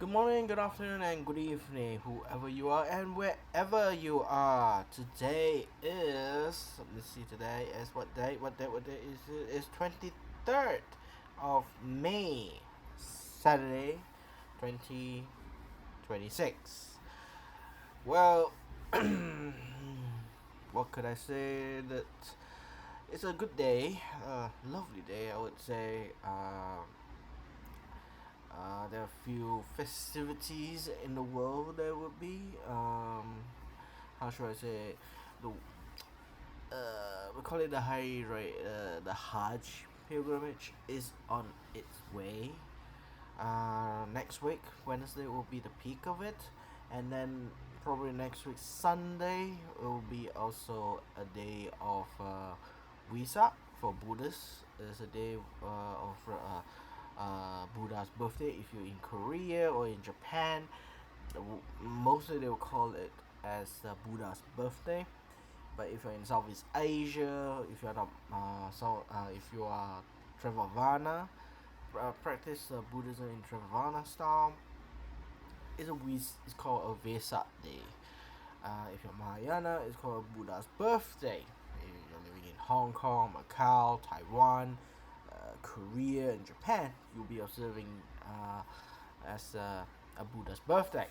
Good morning, good afternoon, and good evening, whoever you are and wherever you are. Today is, let me see, today is what day? What day is it? It's 23rd of May, Saturday, 2026. Well, what could I say? That it's a good day, lovely day, I would say. There are a few festivities in the world there would be. How should I say? The we call it the Hari, right? The Hajj pilgrimage is on its way. Next week, Wednesday will be the peak of it, and then probably next week Sunday will be also a day of Wesak for Buddhists. It's a day of Buddha's birthday. If you're in Korea or in Japan, mostly they will call it as Buddha's birthday. But if you're in Southeast Asia, if you're not, if you are Travavana, practice Buddhism in Travavana style, it's called a Vesak day. If you're Mahayana, it's called Buddha's birthday. If you're living in Hong Kong, Macau, Taiwan, Korea, and Japan, you'll be observing as a Buddha's birthday.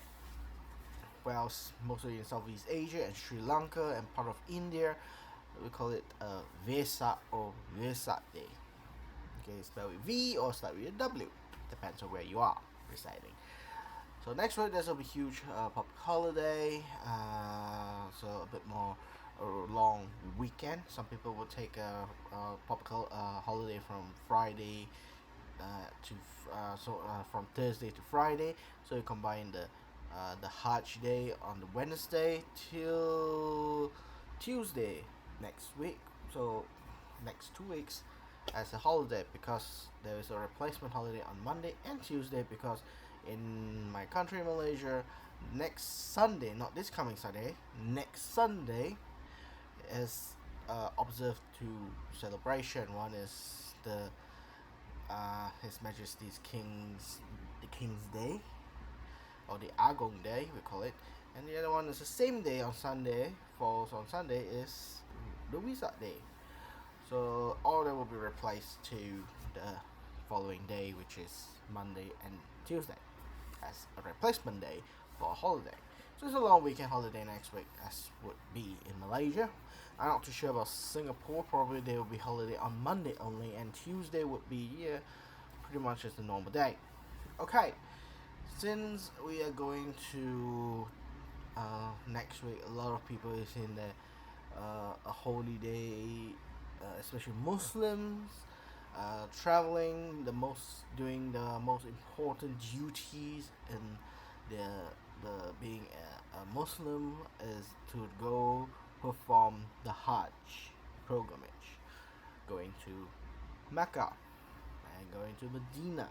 Whereas mostly in Southeast Asia and Sri Lanka and part of India, we call it Vesak or Vesak Day. Okay, spelled with V or spelled with a W, depends on where you are residing. So next week there's a huge public holiday, so a bit more long weekend. Some people will take a public holiday from Friday from Thursday to Friday. So you combine the Hajj day on the Wednesday till Tuesday next week. So next 2 weeks as a holiday, because there is a replacement holiday on Monday and Tuesday, because in my country, Malaysia, next Sunday, not this coming Sunday, next Sunday is observed two celebration. One is the His Majesty's the King's Day, or the Agong Day, we call it, and the other one is the same day on Sunday, falls on Sunday, is the Wesak Day. So all that will be replaced to the following day, which is Monday and Tuesday, as a replacement day for a holiday. So it's a long weekend holiday next week, as would be in Malaysia. I'm not too sure about Singapore. Probably there will be holiday on Monday only, and Tuesday would be pretty much as a normal day. Okay, since we are going to next week, a lot of people is in a holy day, especially Muslims, traveling doing the most important duties in the being a Muslim is to go perform the Hajj pilgrimage, going to Mecca and going to Medina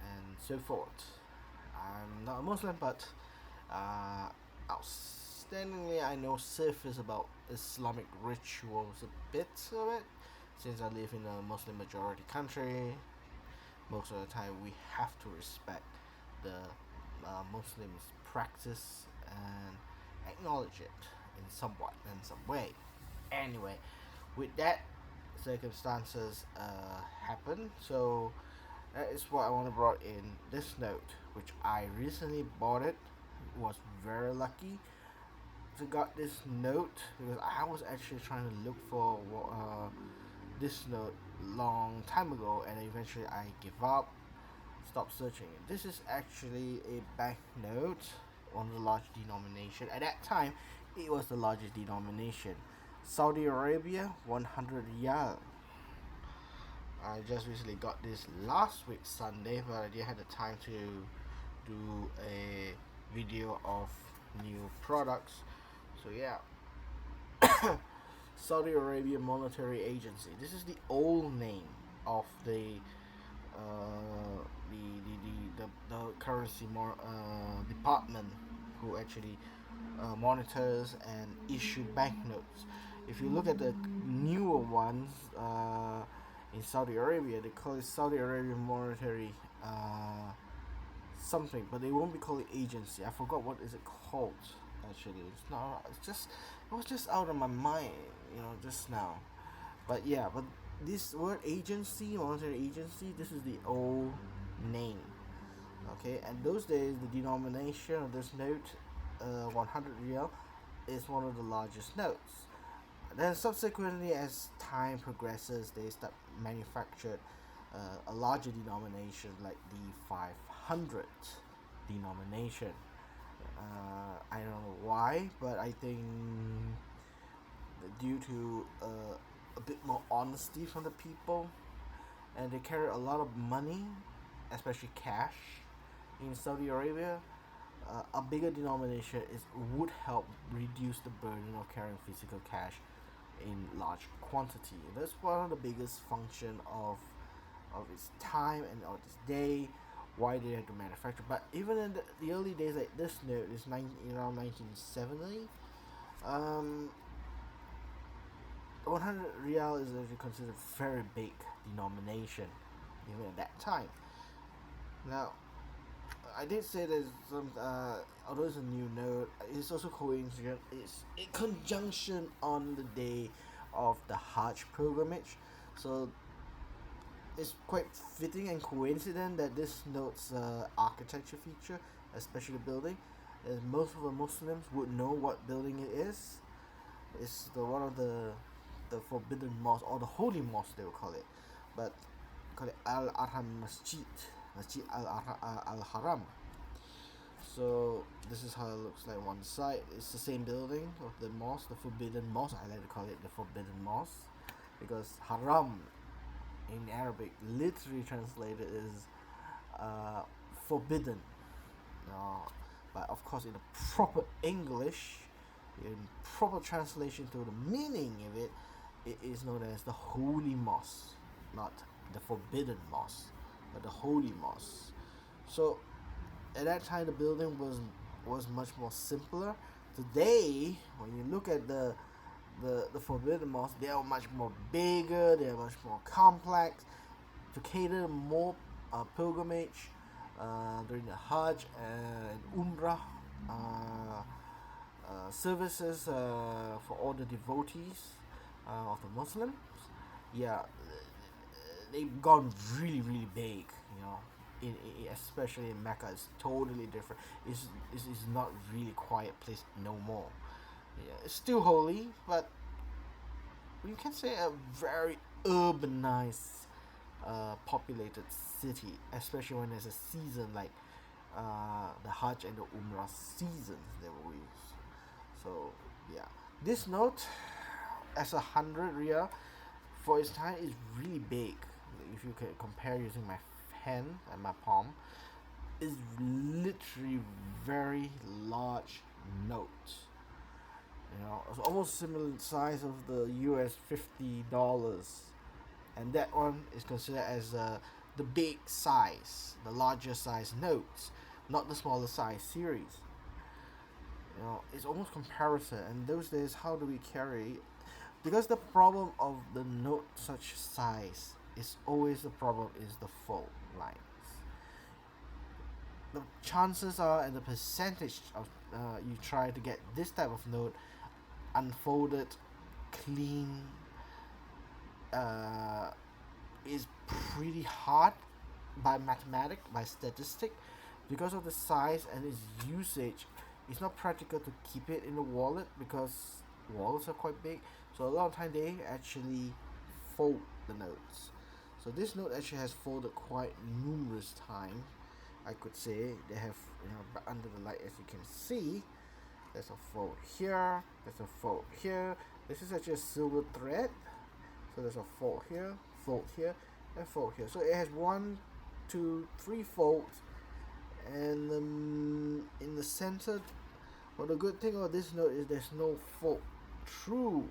and so forth. I'm not a Muslim, but outstandingly, I know surface about Islamic rituals a bit of it. Since I live in a Muslim majority country, most of the time we have to respect the Muslims' practice and acknowledge it in some way. Anyway, with that, circumstances happen, so that is what I want to brought in this note, which I recently bought it. Was very lucky to got this note, because I was actually trying to look for this note long time ago, and eventually I give up, stopped searching. This is actually a banknote on the large denomination. At that time, it was the largest denomination. Saudi Arabia, 100 Riyal. I just recently got this last week Sunday, but I didn't have the time to do a video of new products. So yeah, Saudi Arabia Monetary Agency. This is the old name of the currency department, who actually monitors and issue banknotes. If you look at the newer ones in Saudi Arabia, they call it Saudi Arabian Monetary something, but they won't be calling agency. I forgot what is it called. Actually, it's not. It's just. It was just out of my mind, just now. But yeah, but this word agency, monetary agency, this is the old name. Okay, and those days the denomination of this note, 100 Riyal, is one of the largest notes. Then subsequently, as time progresses, they start manufactured a larger denomination like the 500 denomination. I don't know why, but I think due to a bit more honesty from the people, and they carry a lot of money, especially cash, in Saudi Arabia. A bigger denomination would help reduce the burden of carrying physical cash in large quantity. That's one of the biggest function of its time and of its day, why they had to manufacture. But even in the early days, like this note is around 1970. 100 Riyal is actually considered very big denomination even at that time. Now, I did say there's some, although it's a new note, it's also coincident. It's in conjunction on the day of the Hajj pilgrimage, so it's quite fitting and coincident that this note's architecture feature, especially the building, as most of the Muslims would know what building it is. It's one of the forbidden mosque, or the holy mosque they will call it, but call it Al Arham Masjid Al Haram. So this is how it looks like one side. It's the same building of the mosque, the forbidden mosque. I like to call it the forbidden mosque because haram in Arabic literally translated is forbidden. But of course, in the proper English, in proper translation to the meaning of it, it is known as the holy mosque, not the forbidden mosque, but the holy mosque. So at that time, the building was much more simpler. Today, when you look at the forbidden mosque, they are much more bigger. They are much more complex to cater more pilgrimage during the Hajj and Umrah services for all the devotees of the Muslims. Yeah, they've gone really, really big. Especially in Mecca, it's totally different. It's not really quiet place no more. Yeah, it's still holy, but you can say a very urbanized, populated city, especially when there's a season like the Hajj and the Umrah seasons they will use. So yeah, this note as 100 Riyal for its time is really big. If you can compare using my hand and my palm, is literally very large note. It's almost similar size of the US $50, and that one is considered as the big size, the larger size notes, not the smaller size series. It's almost comparison. And those days, how do we carry? Because the problem of the note such size is always the problem is the fold lines. The chances are, and the percentage of you try to get this type of note unfolded clean is pretty hard by statistic, because of the size and its usage. It's not practical to keep it in the wallet because wallets are quite big. So a lot of time they actually fold the notes. So this note actually has folded quite numerous times. I could say they have, under the light, as you can see, there's a fold here, there's a fold here. This is actually a silver thread. So there's a fold here, and fold here. So it has 1, 2, 3 folds, and in the center. Well, the good thing about this note is there's no fold through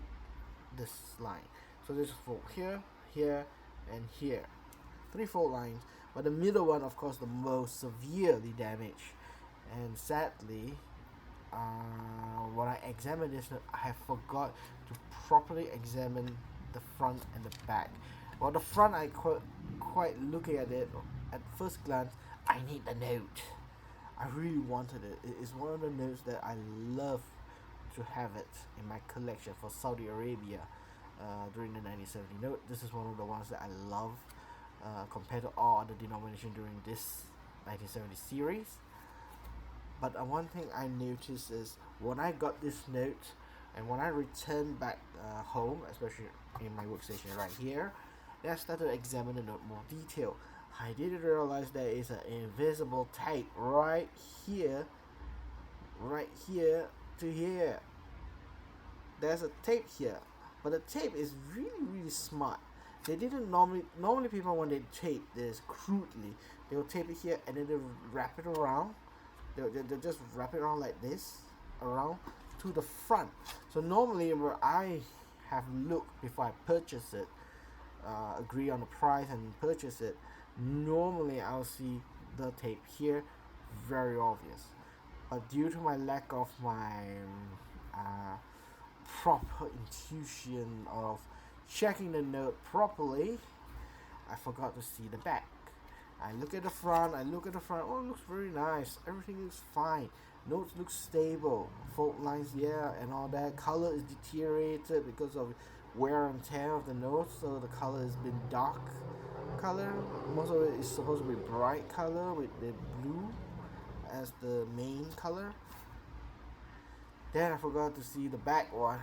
this line. So there's a fold here, here, and here. 3 fold lines, but the middle one, of course, the most severely damaged. And sadly, when I examined this note, I have forgot to properly examine the front and the back. Well, the front, I quite looking at it at first glance, I need the note. I really wanted it. It is one of the notes that I love to have it in my collection for Saudi Arabia during the 1970 note. This is one of the ones that I love compared to all other denominations during this 1970 series. But one thing I noticed is when I got this note and when I returned back home, especially in my workstation right here, then I started to examine the note more detail. I didn't realize there is an invisible tape right here to here. There's a tape here, but the tape is really smart. They didn't normally people when they tape this crudely, they will tape it here and then they wrap it around. They'll just wrap it around like this around to the front. So normally where I have looked before I purchase it, agree on the price and purchase it, normally I'll see the tape here, very obvious. But due to my lack of my proper intuition of checking the note properly, I forgot to see the back. I look at the front, oh, it looks very nice, everything looks fine, notes look stable, fault lines, yeah, and all that. Color is deteriorated because of wear and tear of the notes, so the color has been dark color. Most of it is supposed to be bright color with the blue as the main color. Then I forgot to see the back one.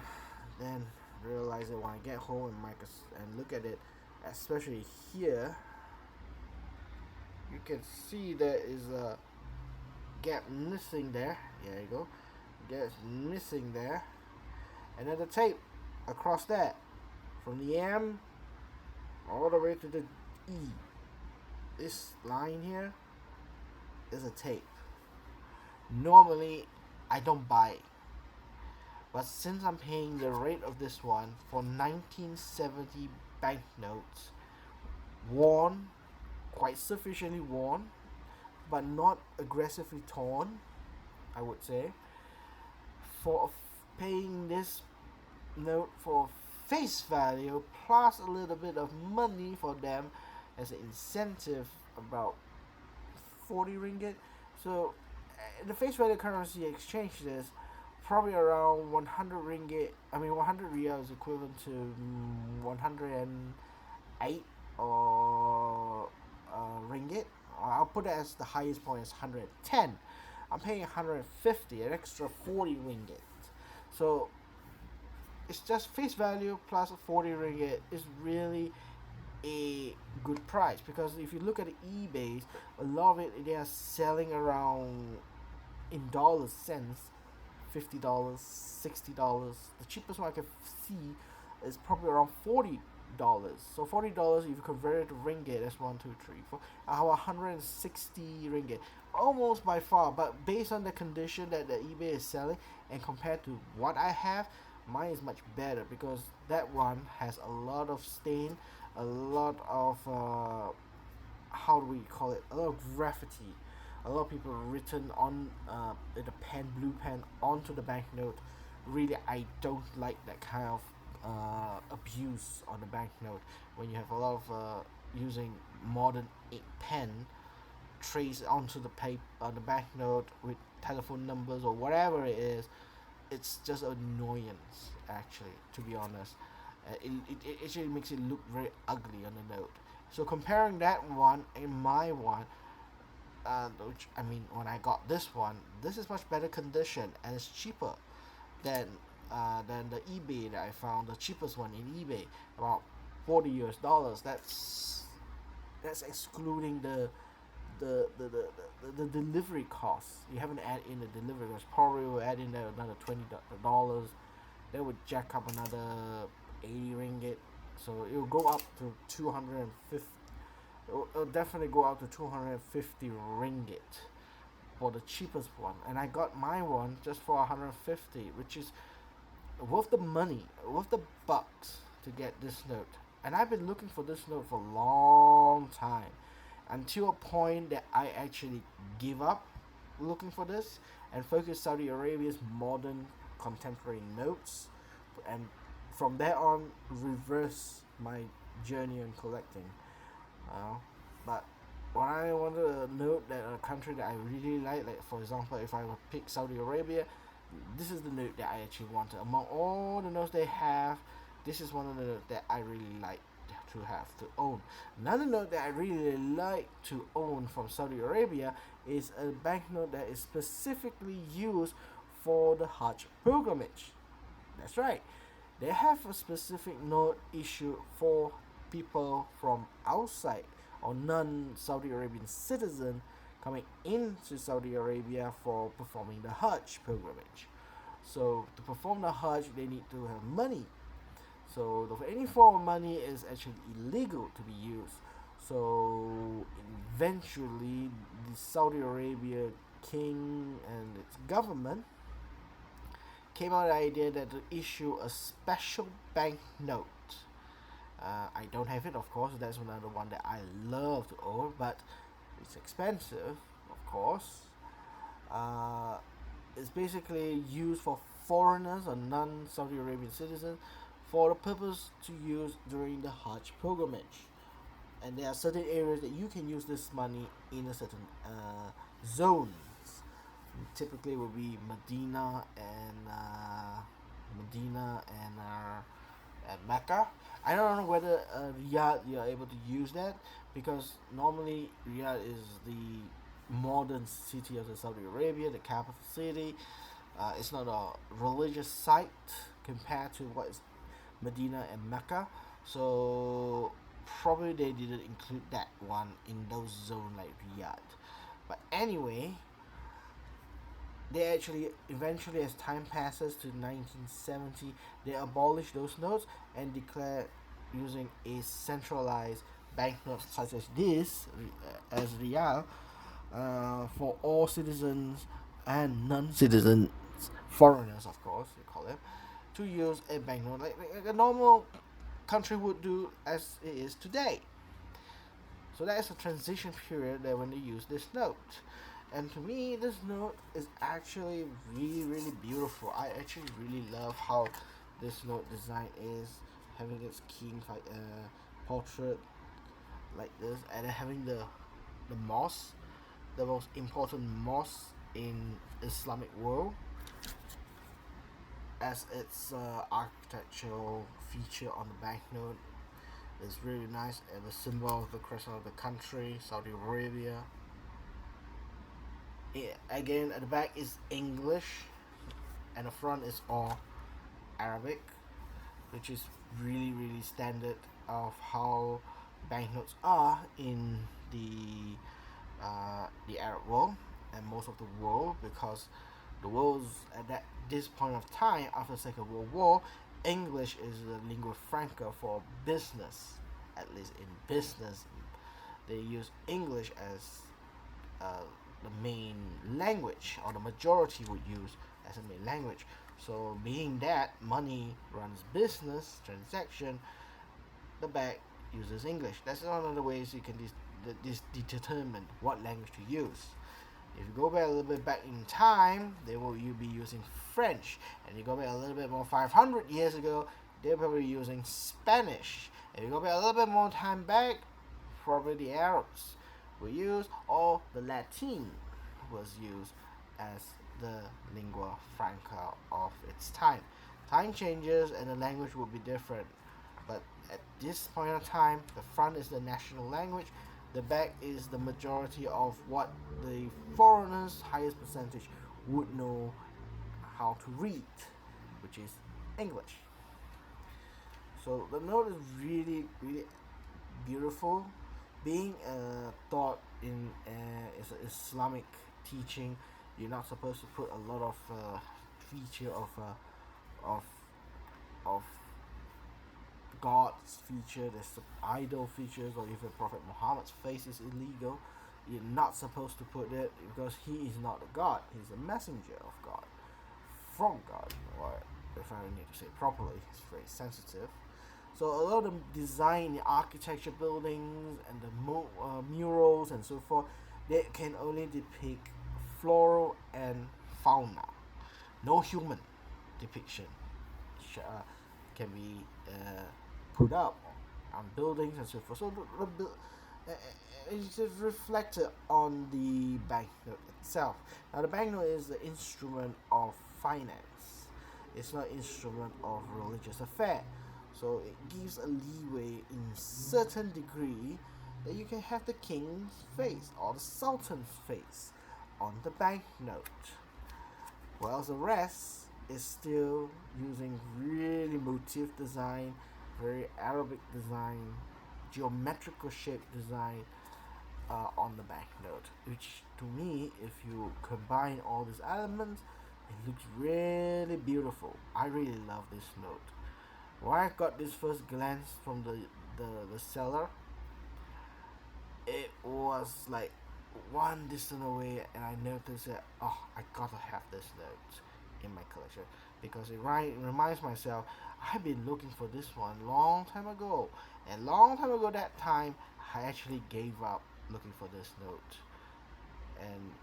Then realize it when I get home and look at it, especially here. You can see there is a gap missing there. There you go. Gap missing there. And then the tape across that. From the M all the way to the E. This line here is a tape. Normally, I don't buy it. But since I'm paying the rate of this one for 1970 banknotes, worn, quite sufficiently worn, but not aggressively torn, I would say, for paying this note for face value plus a little bit of money for them as an incentive, about 40 ringgit. So the face value currency exchange is probably around 100 ringgit. 100 riyal is equivalent to 108 or ringgit. I'll put it as the highest point is 110. I'm paying 150, an extra 40 ringgit. So it's just face value plus 40 ringgit is really a good price, because if you look at the eBay, a lot of it they are selling around in dollars cents, $50, $60. The cheapest one I can see is probably around $40. So $40, if you convert it to ringgit, that's 1, 2, 3, 4, 160 ringgit, almost by far. But based on the condition that the eBay is selling and compared to what I have, mine is much better, because that one has a lot of stain, a lot of how do we call it? A lot of graffiti. A lot of people written on the pen, blue pen, onto the banknote. Really, I don't like that kind of abuse on the banknote when you have a lot of using modern ink pen trace onto the paper on the banknote with telephone numbers or whatever it is. It's just annoyance, actually, to be honest. It actually makes it look very ugly on the note. So comparing that one and my one, when I got this one, this is much better condition and it's cheaper than the eBay that I found, the cheapest one in eBay, about $40 US. That's excluding the delivery costs. You haven't added in the delivery costs. Probably will add in there another $20. That would jack up another 80 ringgit. So it will go up to 250. It'll definitely go up to 250 ringgit for the cheapest one. And I got my one just for 150, which is worth the money, worth the bucks to get this note. And I've been looking for this note for a long time, until a point that I actually give up looking for this and focus Saudi Arabia's modern contemporary notes, and from there on reverse my journey in collecting. But when I want to note that a country that I really like for example, if I would pick Saudi Arabia, this is the note that I actually wanted. Among all the notes they have, this is one of the notes that I really like to have to own. Another note that I really like to own from Saudi Arabia is a banknote that is specifically used for the Hajj pilgrimage. That's right. They have a specific note issued for people from outside or non-Saudi Arabian citizen coming into Saudi Arabia for performing the Hajj pilgrimage. So to perform the Hajj, they need to have money. So any form of money is actually illegal to be used. So eventually, the Saudi Arabia king and its government came out with the idea that to issue a special banknote. I don't have it, of course. That's another one that I love to own, but it's expensive, of course. Uh, it's basically used for foreigners or non-Saudi Arabian citizens for the purpose to use during the Hajj pilgrimage. And there are certain areas that you can use this money in a certain zones. Typically, will be Medina and Mecca. I don't know whether Riyadh you are able to use that because normally Riyadh is the modern city of the Saudi Arabia, the capital city. It's not a religious site compared to what is Medina and Mecca. So probably they didn't include that one in those zones like Riyadh. But anyway, they actually eventually, as time passes to 1970, they abolished those notes and declared using a centralized banknote such as this, as Riyal, for all citizens and non-citizens, foreigners, of course, they call them, to use a banknote like a normal country would do as it is today. So that is a transition period that when they use this note. And to me, this note is actually really, really beautiful. I actually really love how this note design is, having its king portrait like this, and then having the mosque, the most important mosque in Islamic world, as its architectural feature on the banknote is really nice, and the symbol of the crescent of the country, Saudi Arabia. Again, at the back is English, and the front is all Arabic, which is really, really standard of how banknotes are in the Arab world and most of the world, because the world's at this point of time after the Second World War, English is the lingua franca for business. At least in business, they use English as uh, the main language, or the majority would use as a main language. So, being that money runs business transaction, the bank uses English. That's one of the ways you can determine what language to use. If you go back a little bit back in time, they will you be using French, and you go back a little bit more 500 years ago, they're probably using Spanish. If you go back a little bit more time back, probably the Arabs will use, or the Latin was used as the lingua franca of its time. Time changes and the language will be different, but at this point in time, the front is the national language, the back is the majority of what the foreigners, highest percentage, would know how to read, which is English. So the note is really, really beautiful. Being taught in Islamic teaching, you're not supposed to put a lot of feature of of God's feature, there's idol features, or even Prophet Muhammad's face is illegal. You're not supposed to put it because he is not a God. He's a messenger of God, from God, or if I need to say it properly, it's very sensitive. So a lot of the design, the architecture, buildings, and the murals and so forth, they can only depict floral and fauna. No human depiction can be put up on buildings and so forth. So it's reflected on the banknote itself. Now the banknote is the instrument of finance. It's not instrument of religious affair. So it gives a leeway in certain degree that you can have the king's face or the sultan's face on the banknote. While the rest is still using really motif design, very Arabic design, geometrical shape design on the banknote. Which to me, if you combine all these elements, it looks really beautiful. I really love this note. When I got this first glance from the seller, it was like one distant away, and I noticed that, oh, I gotta have this note in my collection because it reminds myself I've been looking for this one long time ago, and long time ago that time I actually gave up looking for this note. And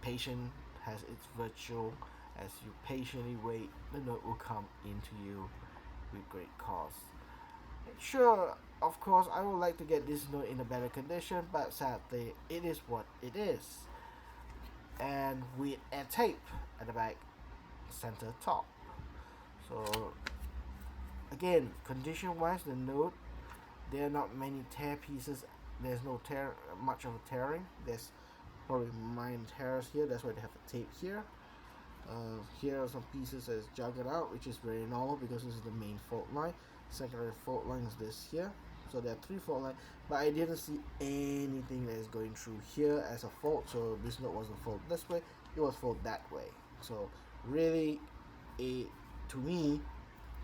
patience has its virtue. As you patiently wait, the note will come into you with great cause. Sure, of course, I would like to get this note in a better condition, but sadly, it is what it is. And with a tape at the back, center top. So, again, condition wise, the note, there are not many tear pieces. There's no much of a tearing. There's probably minor tears here. That's why they have a tape here. Here are some pieces that's jagged out, which is very normal because this is the main fault line. Secondary fault line is this here. So there are 3 fault lines, but I didn't see anything that is going through here as a fault. So this note wasn't fault this way; it was fault that way. So really, to me,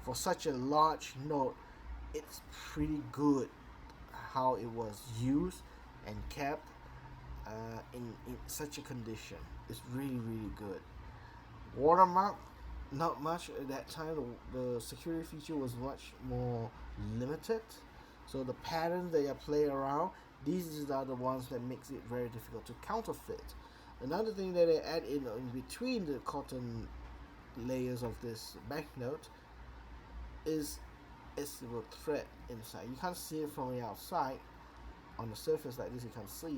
for such a large note, it's pretty good how it was used and kept in such a condition. It's really good. Watermark, not much at that time. The security feature was much more limited, so the patterns that you play around, these are the ones that makes it very difficult to counterfeit. Another thing that they add in between the cotton layers of this banknote is a silver thread inside. You can't see it from the outside. On the surface like this, you can't see it.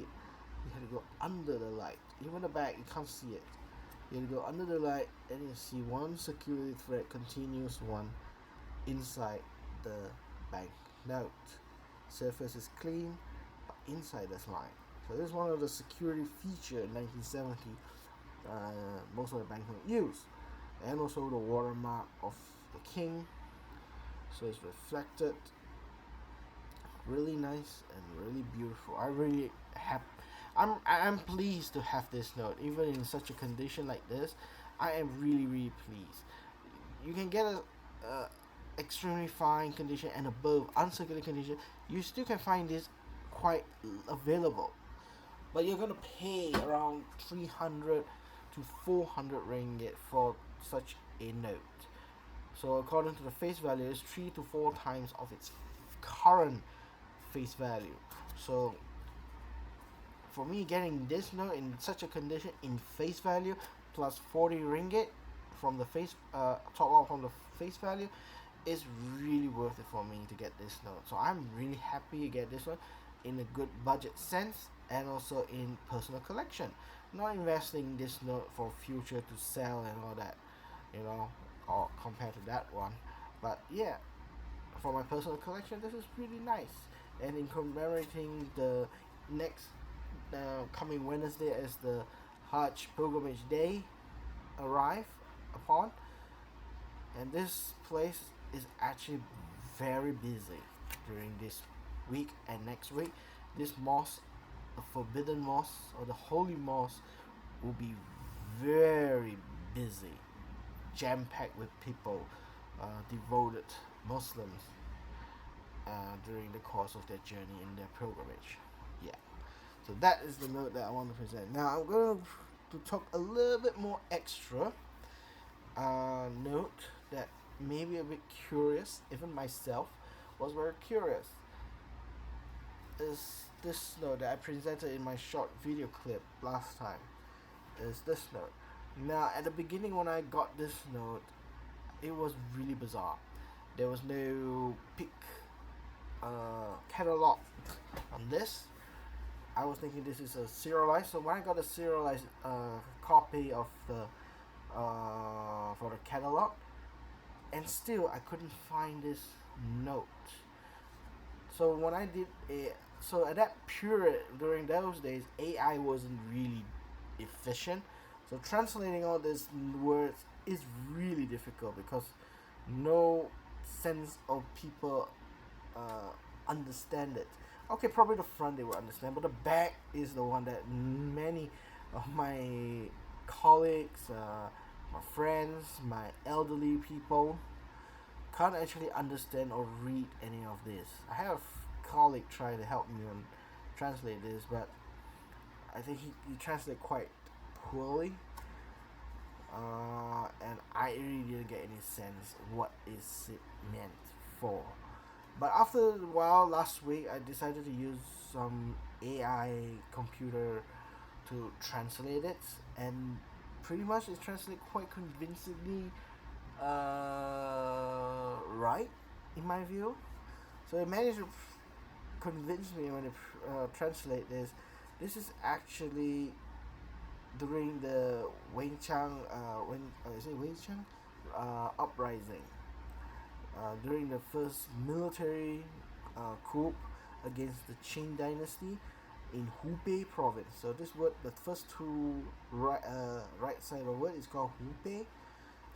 You have to go under the light. Even the back, you can't see it. You go under the light and you see one security thread, continuous one, inside the banknote. Surface is clean, but inside there's line. So this is one of the security feature in 1970 most of the banknote used. And also the watermark of the king. So it's reflected. Really nice and really beautiful. I'm pleased to have this note, even in such a condition like this. I am really pleased. You can get a extremely fine condition and above uncirculated condition. You still can find this quite available, but you're gonna pay around 300 to 400 ringgit for such a note. So according to the face value, it's 3 to 4 times of its current face value. So for me, getting this note in such a condition in face value plus 40 ringgit from the top up from the face value is really worth it for me to get this note. So I'm really happy to get this one in a good budget sense and also in personal collection. Not investing this note for future to sell and all that, or compared to that one. But yeah, for my personal collection, this is really nice. And in commemorating the next coming Wednesday as the Hajj pilgrimage day arrive upon, and this place is actually very busy during this week and next week. This mosque, the forbidden mosque or the holy mosque, will be very busy, jam-packed with people, devoted Muslims during the course of their journey in their pilgrimage. Yeah. So that is the note that I want to present. Now I'm going to talk a little bit more extra note that may be a bit curious. Even myself was very curious. Is this note that I presented in my short video clip last time? Is this note. Now at the beginning when I got this note, it was really bizarre. There was no pic catalog on this. I was thinking this is a serialized. So when I got a serialized copy of the for the catalog, and still I couldn't find this note. So when I did it, so at that period during those days, AI wasn't really efficient. So translating all these words is really difficult because no sense of people understand it. Okay, probably the front they will understand, but the back is the one that many of my colleagues, my friends, my elderly people can't actually understand or read any of this. I have a colleague try to help me on translate this, but I think he translate quite poorly, and I really didn't get any sense what is it meant for. But after a while, last week, I decided to use some AI computer to translate it, and pretty much it translates quite convincingly right, in my view. So it managed to convince me when it translate this. This is actually during the Wenchang uprising, during the first military coup against the Qing dynasty in Hubei province. So this word, the first two right side of the word is called Hubei.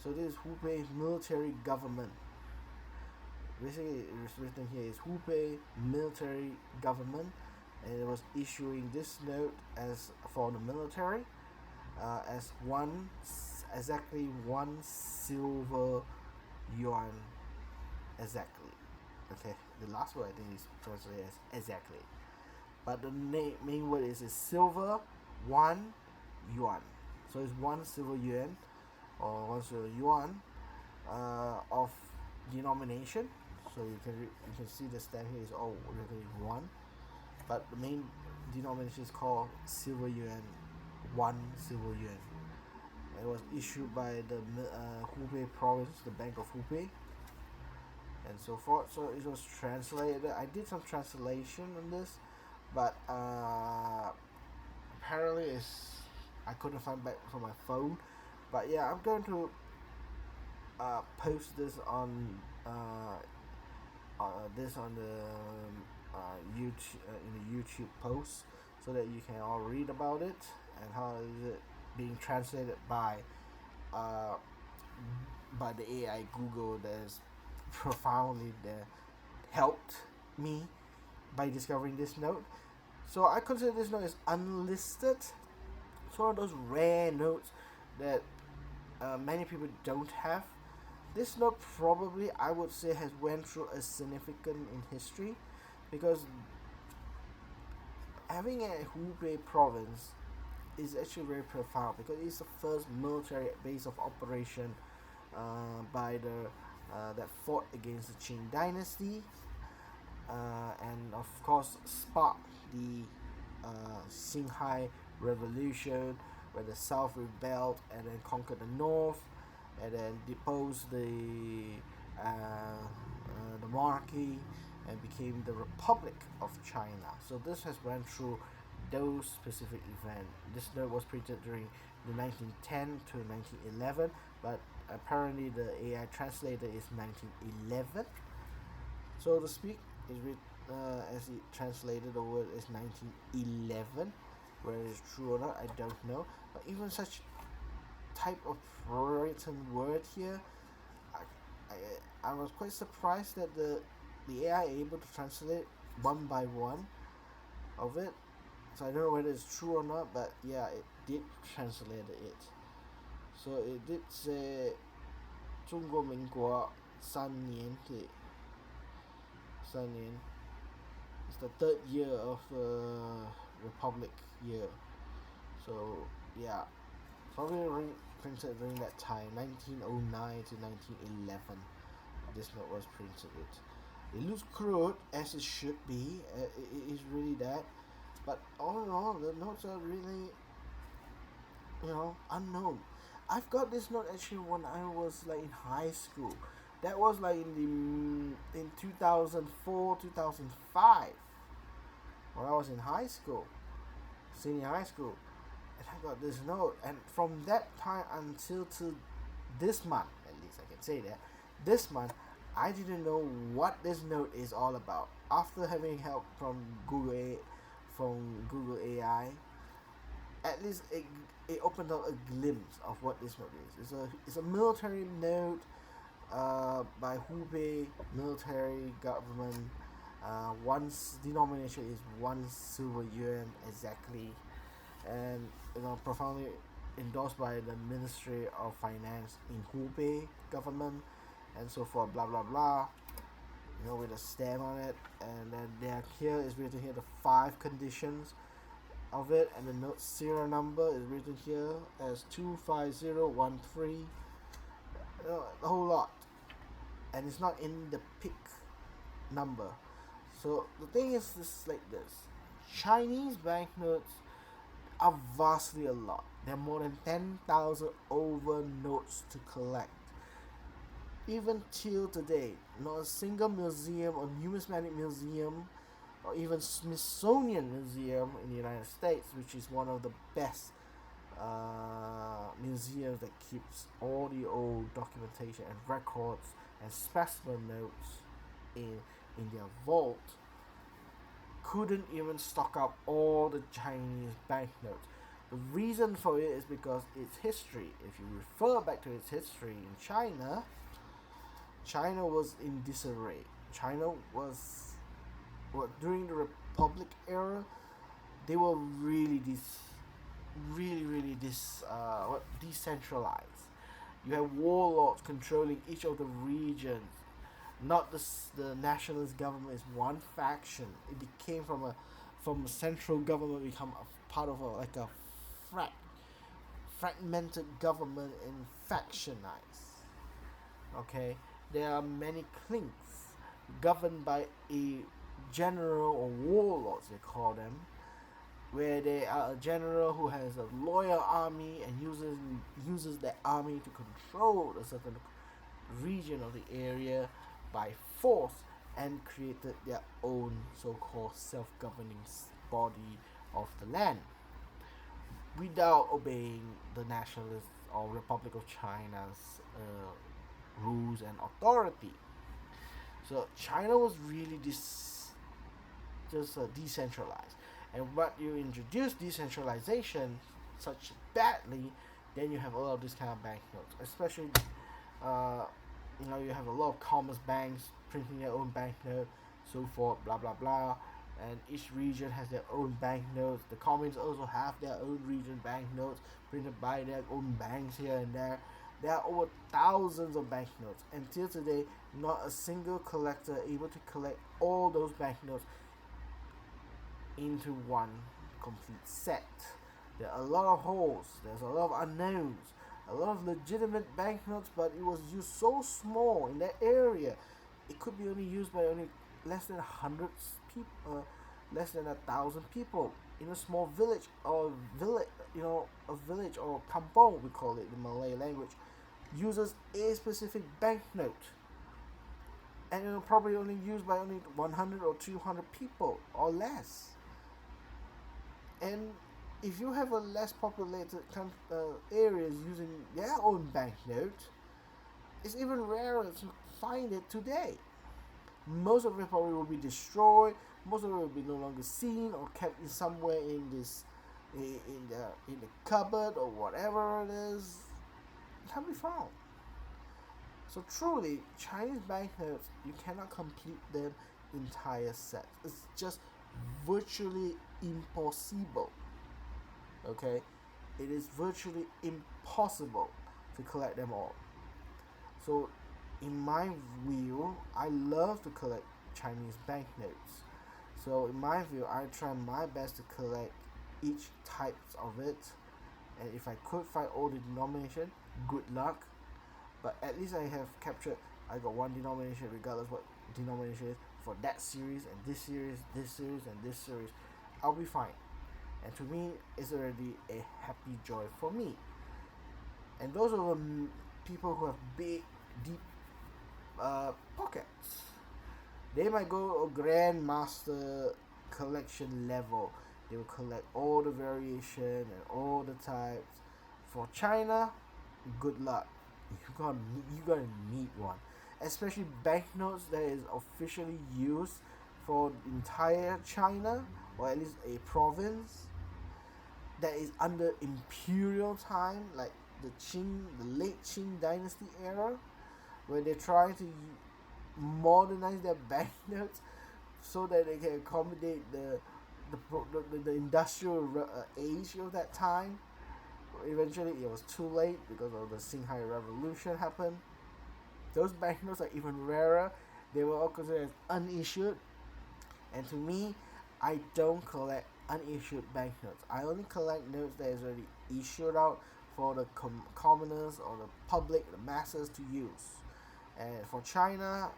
So this is Hubei's military government. Basically, it's written here is Hubei military government, and it was issuing this note as for the military, as exactly 1 silver yuan exactly. Okay, the last word I think is translated as exactly, but the main word is silver 1 yuan. So it's 1 silver yuan or 1 silver yuan of denomination. So you can see the stamp here is all written in one, but the main denomination is called silver yuan, 1 silver yuan. It was issued by the Hubei province, the Bank of Hubei, and so forth. So it was translated. I did some translation on this, but apparently I couldn't find back from my phone. But yeah, I'm going to post this on the YouTube in the YouTube post, so that you can all read about it and how is it being translated uh, by the AI Google that has profoundly helped me by discovering this note. So I consider this note as unlisted. It's one of those rare notes that many people don't have. This note probably, I would say, has went through a significant in history, because having a Hubei province is actually very profound, because it's the first military base of operation by the that fought against the Qing dynasty, and of course sparked the Xinhai revolution, where the south rebelled and then conquered the north, and then deposed the monarchy and became the Republic of China. So this has went through those specific events. This note was printed during the 1910 to 1911, but apparently the AI translator is 1911, so to speak. Is as it translated the word is 1911. Whether it's true or not, I don't know. But even such type of written word here, I was quite surprised that the AI able to translate one by one of it. So I don't know whether it's true or not, but yeah, it did translate it. So it did say 中国民国3年 it's the third year of Republic year. So yeah, probably printed during that time, 1909 to 1911. This note was printed. It looks crude, as it should be. It is really that. But all in all, the notes are really, unknown. I've got this note actually when I was like in high school. That was like in 2004, 2005, when I was in high school. senior high school, and I got this note. And from that time until to this month, at least I can say that, this month, I didn't know what this note is all about. After having help from Google AI, at least it opened up a glimpse of what this note is. It's a military note by Hubei military government. One's denomination is 1 silver yuan exactly, and profoundly endorsed by the Ministry of Finance in Hubei government, and so forth. Blah blah blah. With a stamp on it, and then here is written here the 5 conditions of it, and the note serial number is written here as 25013. A whole lot, and it's not in the PIC number. So the thing is this like this: Chinese banknotes are vastly a lot. There are more than 10,000 over notes to collect. Even till today, not a single museum or numismatic museum or even Smithsonian Museum in the United States, which is one of the best museums that keeps all the old documentation and records and specimen notes in their vault, couldn't even stock up all the Chinese banknotes. The reason for it is because its history. If you refer back to its history in China was in disarray. China was, during the Republic era, they were really decentralized. You had warlords controlling each of the regions. Not the nationalist government is one faction. It became from a central government, become a part of a fragmented government and factionized. Okay, there are many cliques governed by a general or warlords, they call them, where they are a general who has a loyal army and uses that army to control a certain region of the area by force, and created their own so-called self-governing body of the land without obeying the nationalist or Republic of China's rules and authority. So China was really decentralized, and what you introduce decentralization such badly, then you have a lot of this kind of banknotes, especially you have a lot of commerce banks printing their own banknote, so forth, blah blah blah, and each region has their own banknotes. The communists also have their own region banknotes printed by their own banks here and there. There are over thousands of banknotes. Until today, not a single collector able to collect all those banknotes into one complete set. There are a lot of holes. There's a lot of unknowns. A lot of legitimate banknotes, but it was used so small in that area. It could be only used by only less than 100 people, less than 1,000 people in a small village or a village or kampong, we call it in Malay language, uses a specific banknote, and it'll probably only used by only 100 or 200 people or less. And if you have a less populated areas using their own banknote, it's even rarer to find it today. Most of it probably will be destroyed. Most of it will be no longer seen or kept in somewhere in the cupboard or whatever it is. It can't be found. So truly, Chinese banknotes, you cannot complete them entire sets. It's just virtually impossible. Okay, it is virtually impossible to collect them all. So in my view, I love to collect Chinese banknotes. So in my view, I try my best to collect each types of it, and if I could find all the denomination, good luck. But at least I have captured. I got one denomination, regardless what denomination is, for that series and this series, this series and this series. I'll be fine. And to me, it's already a happy joy for me. And those are the people who have big, deep pockets. They might go a grandmaster collection level. They will collect all the variation and all the types. For China, good luck. You gotta need one, especially banknotes that is officially used for entire China, or at least a province that is under imperial time, like the late Qing dynasty era, where they try to modernize their banknotes so that they can accommodate the industrial age of that time. Eventually, it was too late because of the Shanghai Revolution happened. Those banknotes are even rarer. They were all considered as unissued, and to me, I don't collect unissued banknotes. I only collect notes that is already issued out for the commoners or the public, the masses to use. And for China,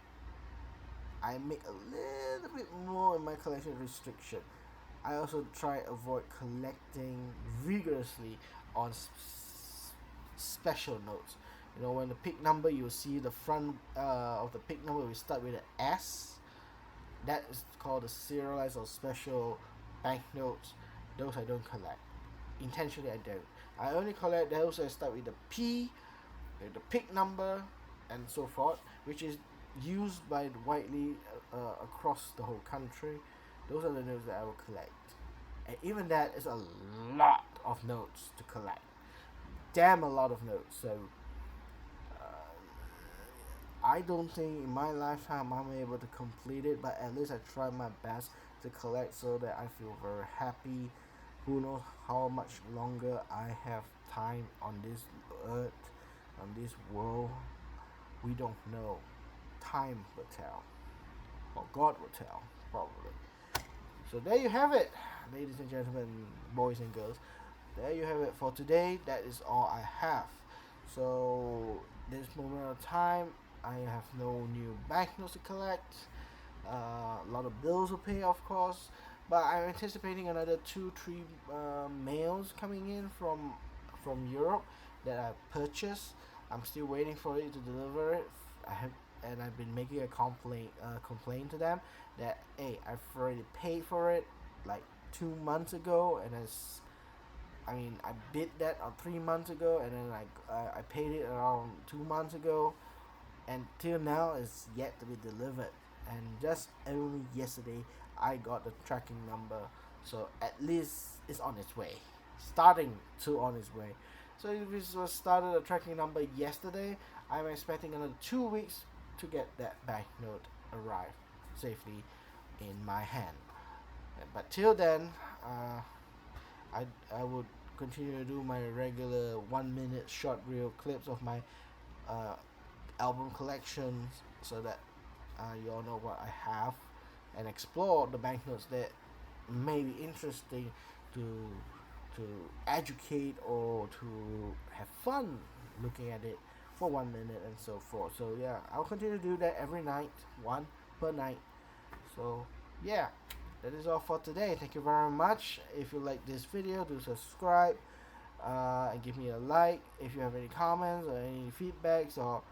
I make a little bit more in my collection restriction. I also try to avoid collecting vigorously on special notes. When the pick number, you see the front of the pick number, we start with an S. That is called the serialized or special banknotes. Those I don't collect. Intentionally, I don't. I only collect those that start with the P, with the pick number, and so forth, which is used by widely across the whole country. Those are the notes that I will collect. And even that is a lot of notes to collect. Damn, a lot of notes. So I don't think in my lifetime I'm able to complete it, but at least I try my best to collect so that I feel very happy. Who knows how much longer I have time on this earth, on this world? We don't know. Time will tell, or God will tell, probably. So there you have it, ladies and gentlemen, boys and girls. There you have it for today. That is all I have. So this moment of time, I have no new banknotes to collect. A lot of bills to pay, of course, but I'm anticipating another 2-3 mails coming in from Europe that I purchased. I'm still waiting for it to deliver it. I've been making a complaint to them that hey, I've already paid for it like 2 months ago, and I bid that 3 months ago, and then I paid it around 2 months ago, and till now it's yet to be delivered. And just only yesterday I got the tracking number, so at least it's on its way, starting to on its way. So if it was started a tracking number yesterday, I'm expecting another 2 weeks to get that banknote arrive safely in my hand. But till then, I would continue to do my regular 1 minute short reel clips of my uh, album collections, so that you all know what I have, and explore the banknotes that may be interesting to to educate or to have fun looking at it for 1 minute and so forth. So yeah, I'll continue to do that every night, one per night. So yeah, that is all for today. Thank you very much. If you like this video, do subscribe and give me a like. If you have any comments or any feedbacks, or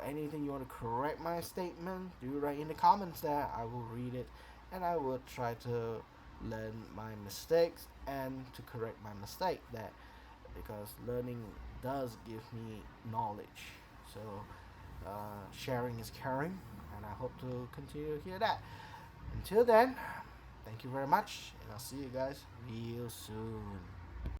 anything you want to correct my statement, do write in the comments there. I will read it, and I will try to learn my mistakes and to correct my mistake there, because learning does give me knowledge. So sharing is caring, and I hope to continue to hear that. Until then, thank you very much, and I'll see you guys real soon.